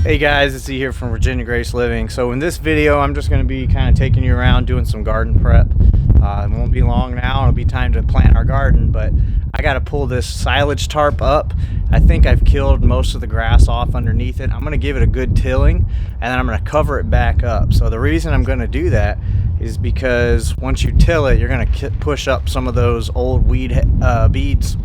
Hey guys, it's E here from Virginia Grace Living. So in this video, I'm just going to be kind of taking you around doing some garden prep. It won't be long now. It'll be time to plant our garden, but I got to pull this silage tarp up. I think I've killed most of the grass off underneath it. I'm going to give it a good tilling, and then I'm going to cover it back up. So the reason I'm going to do that is because once you till it, you're going to push up some of those old weed those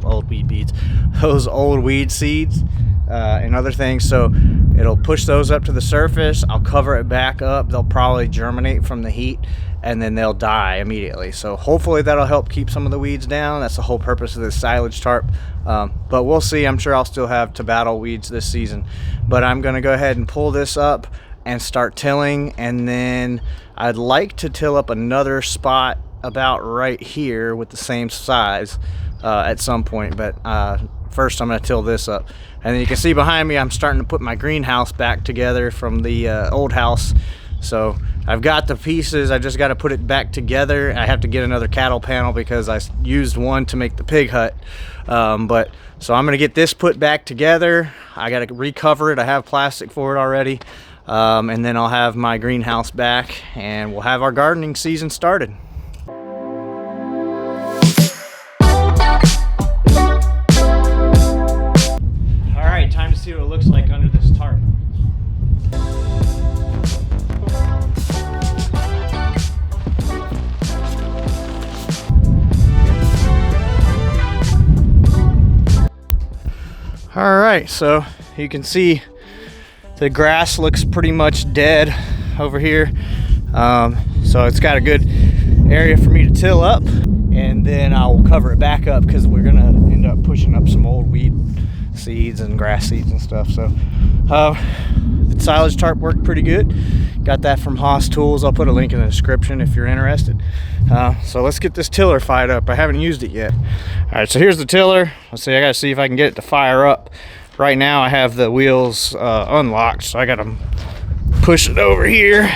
old weed seeds and other things. So it'll push those up to the surface. I'll cover it back up. They'll probably germinate from the heat, and then they'll die immediately. So hopefully that'll help keep some of the weeds down. That's the whole purpose of this silage tarp. But we'll see. I'm sure I'll still have to battle weeds this season. But I'm going to go ahead and pull this up and start tilling, and then I'd like to till up another spot about right here with the same size at some point. But first I'm going to till this up. And then you can see behind me I'm starting to put my greenhouse back together from the old house. So I've got the pieces, I just got to put it back together. I have to get another cattle panel because I used one to make the pig hut. So I'm going to get this put back together. I got to recover it. I have plastic for it already. And then I'll have my greenhouse back and we'll have our gardening season started. Time to see what it looks like under this tarp. All right, so you can see the grass looks pretty much dead over here. So it's got a good area for me to till up, and then I'll cover it back up because we're gonna end up pushing up some old weed seeds and grass seeds and stuff. So the silage tarp worked pretty good. Got that from Haas Tools. I'll put a link in the description if you're interested. So let's get this tiller fired up. I haven't used it yet. All right, so here's the tiller. Let's see, I gotta see if I can get it to fire up. Right now I have the wheels unlocked, so I gotta push it over here.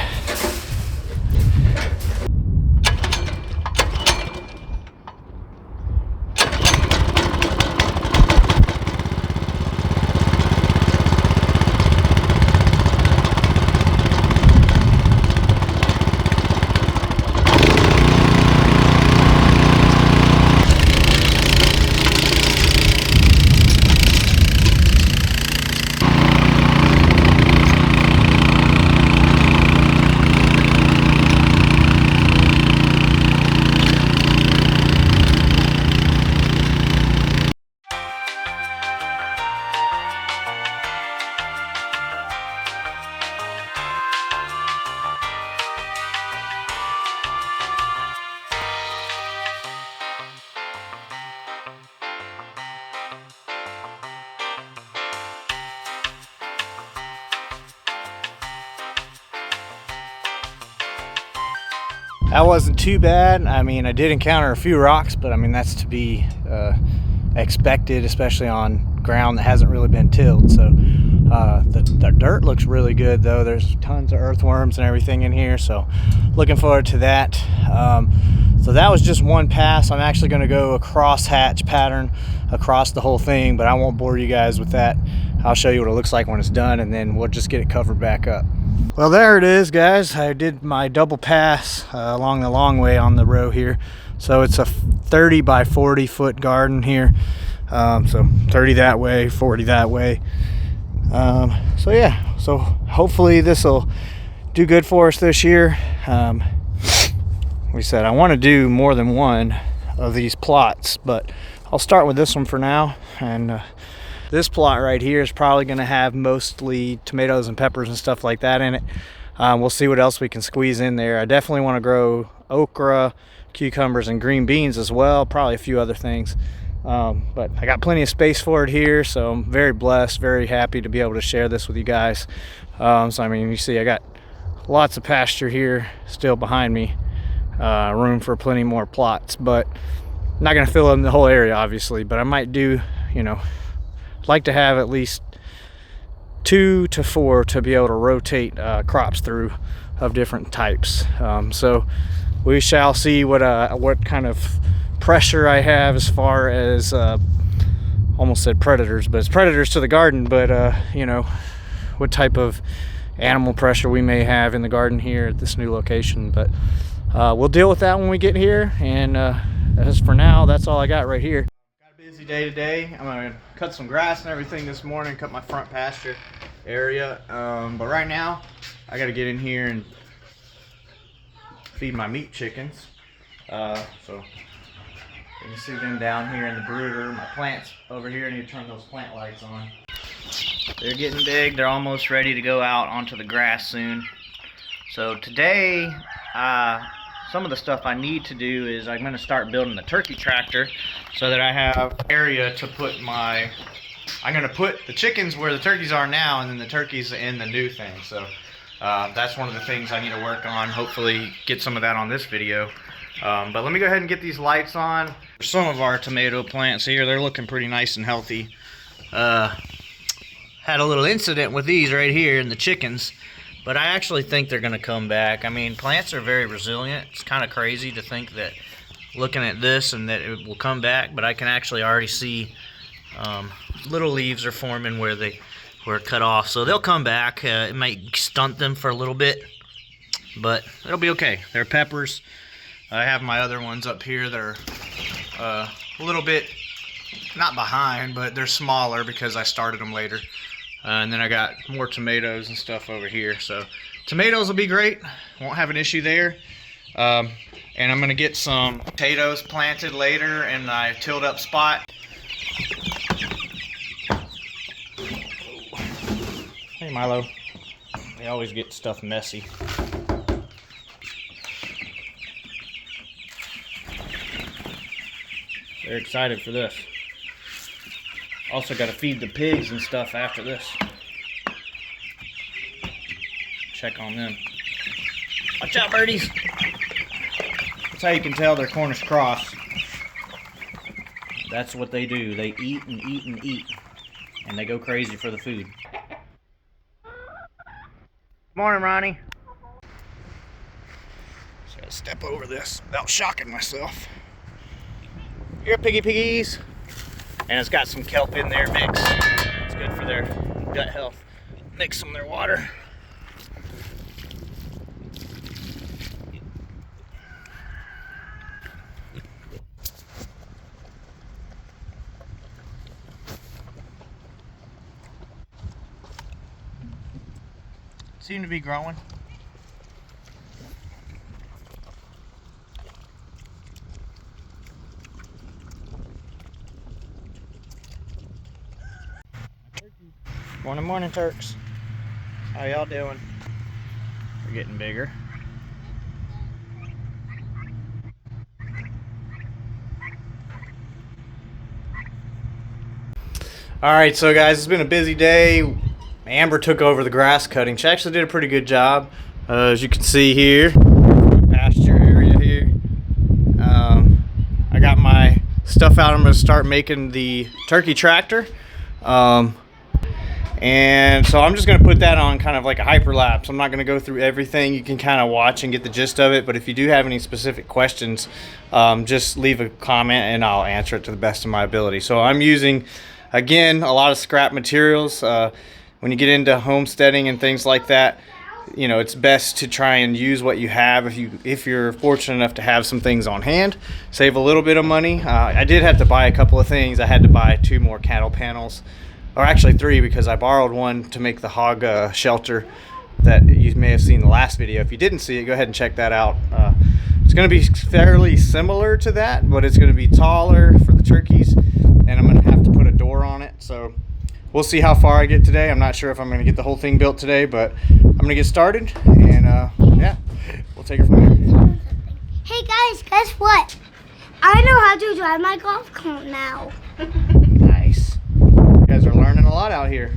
That wasn't too bad. I mean, I did encounter a few rocks, but I mean, that's to be expected, especially on ground that hasn't really been tilled. So the dirt looks really good though. There's tons of earthworms and everything in here, so looking forward to that. So that was just one pass. I'm actually going to go a cross hatch pattern across the whole thing, but I won't bore you guys with that. I'll show you what it looks like when it's done, and then we'll just get it covered back up. Well, there it is, guys. I did my double pass along the long way on the row here. So it's a 30 by 40 foot garden here. So 30 that way, 40 that way. So yeah, so hopefully this will do good for us this year. We said I want to do more than one of these plots, but I'll start with this one for now. And this plot right here is probably going to have mostly tomatoes and peppers and stuff like that in it. We'll see what else we can squeeze in there. I definitely want to grow okra, cucumbers, and green beans as well. Probably a few other things. But I got plenty of space for it here, so I'm very blessed, very happy to be able to share this with you guys. So I mean, you see I got lots of pasture here still behind me. Room for plenty more plots, but I'm not going to fill in the whole area, obviously. But I might do, you know, like to have at least 2 to 4 to be able to rotate crops through of different types. So we shall see what kind of pressure I have as far as almost said predators, but it's predators to the garden, but you know, what type of animal pressure we may have in the garden here at this new location, but we'll deal with that when we get here. And as for now, that's all I got right here. Got a busy day today. I'm gonna cut some grass and everything this morning, cut my front pasture area, but right now I got to get in here and feed my meat chickens. So you can see them down here in the brooder. My plants over here, I need to turn those plant lights on. They're getting big. They're almost ready to go out onto the grass soon. So today, some of the stuff I need to do is I'm going to start building the turkey tractor so that I have area to put my... I'm going to put the chickens where the turkeys are now, and then the turkeys in the new thing. So that's one of the things I need to work on. Hopefully get some of that on this video. But let me go ahead and get these lights on. Some of our tomato plants here, they're looking pretty nice and healthy. Had a little incident with these right here in the chickens, but I actually think they're going to come back. I mean, plants are very resilient. It's kind of crazy to think that looking at this and that it will come back, but I can actually already see little leaves are forming where they were cut off. So they'll come back. It might stunt them for a little bit, but it'll be okay. They're peppers. I have my other ones up here that are a little bit, not behind, but they're smaller because I started them later. And then I got more tomatoes and stuff over here. So tomatoes will be great. Won't have an issue there. And I'm going to get some potatoes planted later in my tilled up spot. Hey Milo. They always get stuff messy. They're excited for this. Also got to feed the pigs and stuff after this. Check on them. Watch out, birdies. That's how you can tell they're Cornish cross. That's what they do. They eat and eat and eat. And they go crazy for the food. Morning, Ronnie. So I gotta step over this without shocking myself. Here, piggies. And it's got some kelp in there mixed. It's good for their gut health. Mix some of their water. Seem to be growing. Morning, morning, Turks. How y'all doing? We're getting bigger. All right, so guys, it's been a busy day. Amber took over the grass cutting. She actually did a pretty good job. As you can see here, pasture area here. I got my stuff out. I'm going to start making the turkey tractor. And so I'm just going to put that on kind of like a hyperlapse. I'm not going to go through everything. You can kind of watch and get the gist of it. But if you do have any specific questions, just leave a comment and I'll answer it to the best of my ability. So I'm using, again, a lot of scrap materials. When you get into homesteading and things like that, you know, it's best to try and use what you have. If you're fortunate enough to have some things on hand, save a little bit of money. I did have to buy a couple of things. I had to buy 2 more cattle panels. Or actually 3, because I borrowed one to make the hog shelter that you may have seen in the last video. If you didn't see it, go ahead and check that out. It's going to be fairly similar to that, but it's going to be taller for the turkeys, and I'm going to have to put a door on it. So we'll see how far I get today. I'm not sure if I'm going to get the whole thing built today, but I'm going to get started, and yeah, we'll take it from there. Hey guys, guess what? I know how to drive my golf cart now. Nice. You guys are learning a lot out here.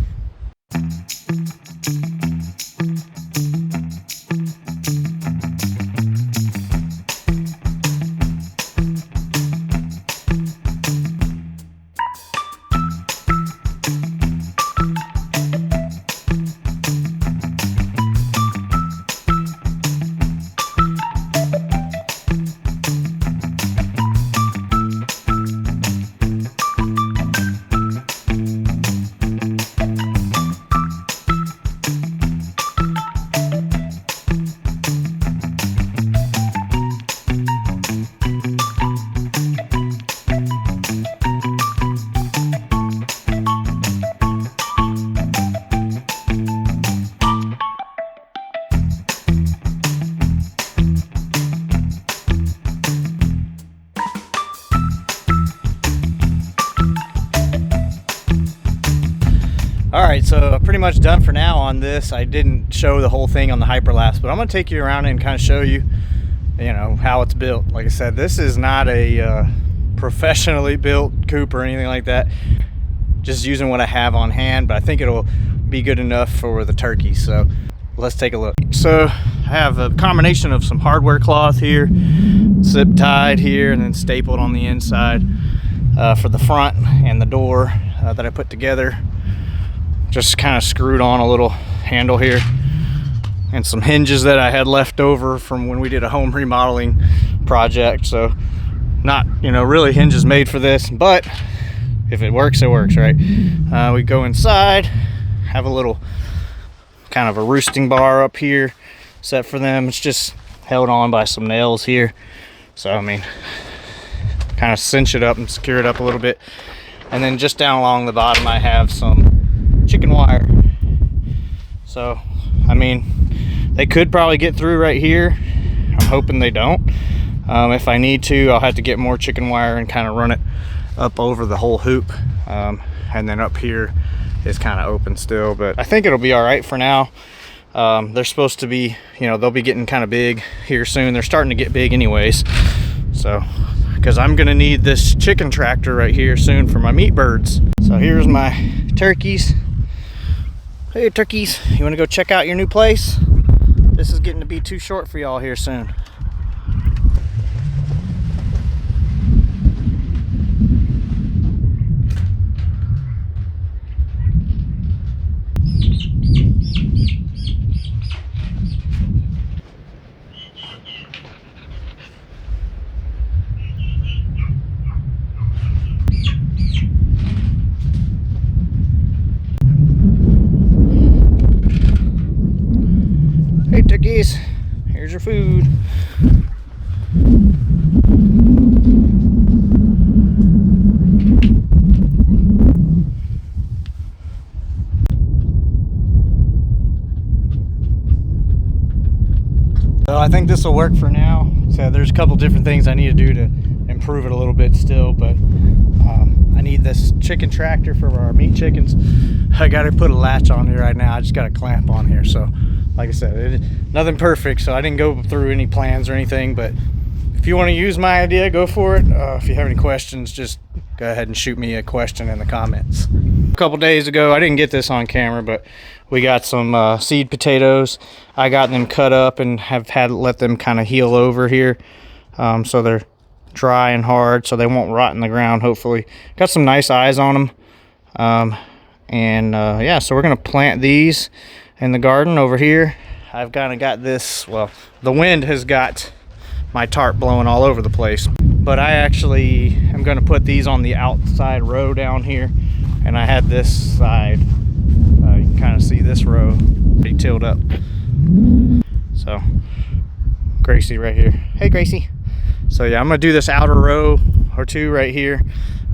pretty much done for now on this. I didn't show the whole thing on the hyperlapse, but I'm gonna take you around and kind of show you, you know, how it's built. Like I said, this is not a professionally built coop or anything like that. Just using what I have on hand, but I think it'll be good enough for the turkeys. So let's take a look. So I have a combination of some hardware cloth here, zip tied here, and then stapled on the inside for the front and the door that I put together. Just kind of screwed on a little handle here, and some hinges that I had left over from when we did a home remodeling project. So not, you know, really hinges made for this, but if it works, it works, right? We go inside, have a little kind of a roosting bar up here set for them. It's just held on by some nails here. So, I mean, kind of cinch it up and secure it up a little bit. And then just down along the bottom, I have some chicken wire. So, I mean, they could probably get through right here. I'm hoping they don't. If I need to, I'll have to get more chicken wire and kind of run it up over the whole hoop, and then up here is kind of open still, but I think it'll be all right for now. They're supposed to be, you know, they'll be getting kind of big here soon. They're starting to get big anyways, so because I'm gonna need this chicken tractor right here soon for my meat birds. So here's my turkeys. Hey turkeys, you want to go check out your new place? This is getting to be too short for y'all here soon. Hey turkeys, here's your food. So I think this will work for now. So there's a couple different things I need to do to improve it a little bit still, but I need this chicken tractor for our meat chickens. I gotta put a latch on here right now. I just got a clamp on here. So like I said, nothing perfect, so I didn't go through any plans or anything, but if you want to use my idea, go for it. If you have any questions, just go ahead and shoot me a question in the comments. A couple days ago, I didn't get this on camera, but we got some seed potatoes. I got them cut up and have had let them kind of heal over here, so they're dry and hard, so they won't rot in the ground, hopefully. Got some nice eyes on them. Yeah, so we're gonna plant these in the garden over here. I've kind of got this, well, the wind has got my tarp blowing all over the place, but I actually am going to put these on the outside row down here, and I had this side, you can kind of see this row pretty tilled up. So Gracie right here, hey Gracie. So yeah, I'm gonna do this outer row or two right here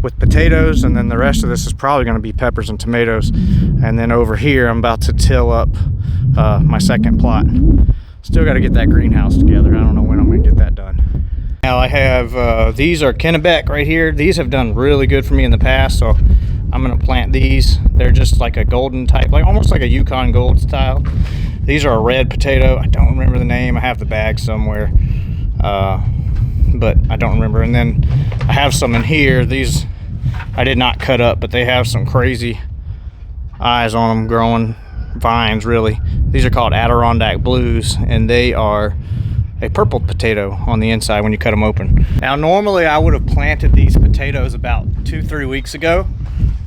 with potatoes, and then the rest of this is probably going to be peppers and tomatoes. And then over here I'm about to till up my second plot. Still got to get that greenhouse together. I don't know when I'm going to get that done. Now I have these are Kennebec right here. These have done really good for me in the past, so I'm going to plant these. They're just like a golden type, like almost like a Yukon Gold style. These are a red potato. I don't remember the name. I have the bag somewhere, but I don't remember. And then I have some in here. These I did not cut up, but they have some crazy eyes on them, growing vines really. These are called Adirondack Blues, and they are a purple potato on the inside when you cut them open. Now normally I would have planted these potatoes about 2-3 weeks ago,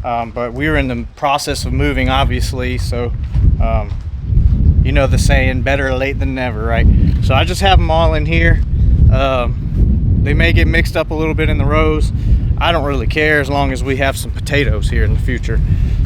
but we were in the process of moving, obviously, so you know the saying, better late than never, right? So I just have them all in here. They may get mixed up a little bit in the rows. I don't really care as long as we have some potatoes here in the future.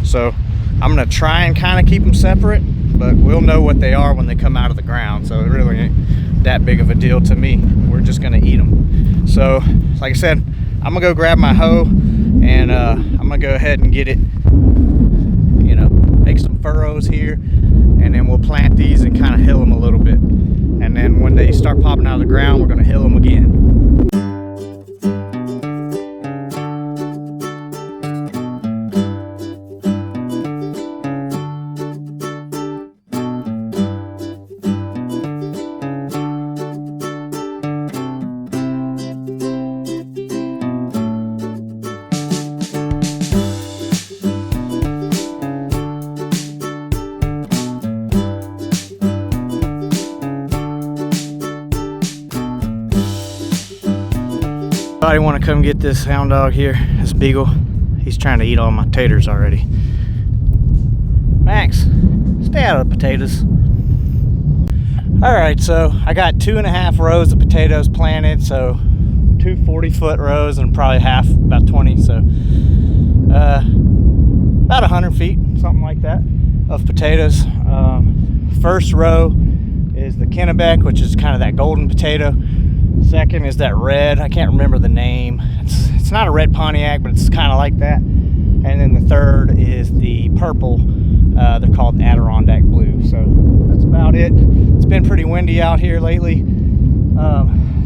So I'm gonna try and kind of keep them separate, but we'll know what they are when they come out of the ground. So it really ain't that big of a deal to me. We're just gonna eat them. So like I said, I'm gonna go grab my hoe, and I'm gonna go ahead and get it, you know, make some furrows here, and then we'll plant these and kind of hill them a little bit. And then when they start popping out of the ground, we're gonna hill them again. I want to come get this hound dog here, this beagle. He's trying to eat all my taters already. Max, stay out of the potatoes. All right, so I got 2.5 rows of potatoes planted, so 2 40-foot rows and probably half, about 20, so about 100 feet, something like that, of potatoes. First row is the Kennebec, which is kind of that golden potato. Second is that red, I can't remember the name. It's not a red Pontiac, but it's kind of like that. And then the third is the purple. They're called Adirondack Blue. So that's about it. It's been pretty windy out here lately.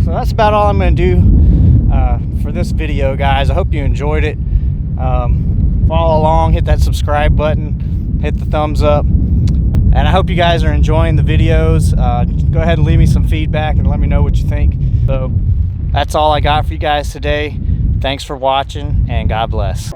So that's about all I'm going to do for this video, guys. I hope you enjoyed it. Follow along, hit that subscribe button, hit the thumbs up. And I hope you guys are enjoying the videos. Go ahead and leave me some feedback and let me know what you think. So that's all I got for you guys today. Thanks for watching, and God bless.